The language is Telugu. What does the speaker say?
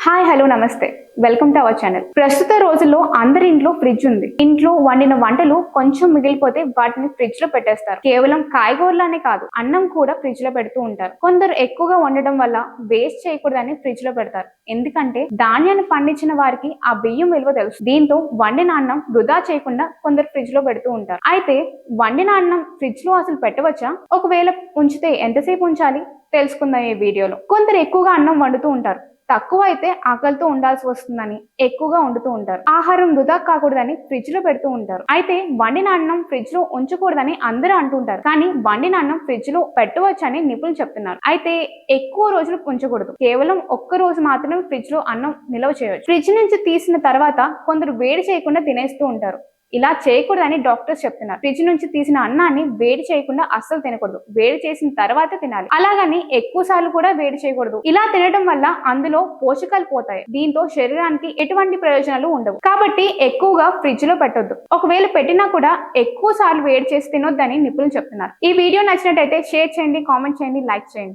హాయ్ హలో నమస్తే వెల్కమ్ టు అవర్ ఛానల్. ప్రస్తుత రోజుల్లో అందరి ఇంట్లో ఫ్రిడ్జ్ ఉంది. ఇంట్లో వండిన వంటలు కొంచెం మిగిలిపోతే వాటిని ఫ్రిడ్జ్ లో పెట్టేస్తారు. కేవలం కాయగూరలనే కాదు, అన్నం కూడా ఫ్రిడ్జ్ లో పెడుతూ ఉంటారు. కొందరు ఎక్కువగా వండడం వల్ల వేస్ట్ చేయకూడదని ఫ్రిడ్జ్ లో పెడతారు. ఎందుకంటే ధాన్యాన్ని పండించిన వారికి ఆ బియ్యం విలువ తెలుసు. దీంతో వండిన అన్నం వృధా చేయకుండా కొందరు ఫ్రిడ్జ్ లో పెడుతూ ఉంటారు. అయితే వండిన అన్నం ఫ్రిడ్జ్ లో అసలు పెట్టవచ్చా? ఒకవేళ ఉంచితే ఎంతసేపు ఉంచాలి తెలుసుకుందాం ఈ వీడియోలో. కొందరు ఎక్కువగా అన్నం వండుతూ ఉంటారు. తక్కువ అయితే ఆకలితో ఉండాల్సి వస్తుందని ఎక్కువగా వండుతూ ఉంటారు. ఆహారం వృధా కాకూడదని ఫ్రిడ్జ్ లో పెడుతూ ఉంటారు. అయితే వండిన అన్నం ఫ్రిడ్జ్ లో ఉంచకూడదని అందరూ అంటుంటారు. కానీ వండిన అన్నం ఫ్రిడ్జ్ లో పెట్టవచ్చని నిపుణులు చెప్తున్నారు. అయితే ఎక్కువ రోజులు ఉంచకూడదు. కేవలం ఒక్క రోజు మాత్రమే ఫ్రిడ్జ్ లో అన్నం నిల్వ చేయవచ్చు. ఫ్రిడ్జ్ నుంచి తీసిన తర్వాత కొందరు వేడి చేయకుండా తినేస్తూ ఉంటారు. ఇలా చేయకూడదని డాక్టర్స్ చెప్తున్నారు. ఫ్రిడ్జ్ నుంచి తీసిన అన్నాన్ని వేడి చేయకుండా అస్సలు తినకూడదు. వేడి చేసిన తర్వాత తినాలి. అలాగని ఎక్కువ సార్లు కూడా వేడి చేయకూడదు. ఇలా తినడం వల్ల అందులో పోషకాలు పోతాయి. దీంతో శరీరానికి ఎటువంటి ప్రయోజనాలు ఉండవు. కాబట్టి ఎక్కువగా ఫ్రిడ్జ్ లో పెట్టొద్దు. ఒకవేళ పెట్టినా కూడా ఎక్కువ సార్లు వేడి చేసి తినొద్దని నిపుణులు చెప్తున్నారు. ఈ వీడియో నచ్చినట్టయితే షేర్ చేయండి, కామెంట్ చేయండి, లైక్ చేయండి.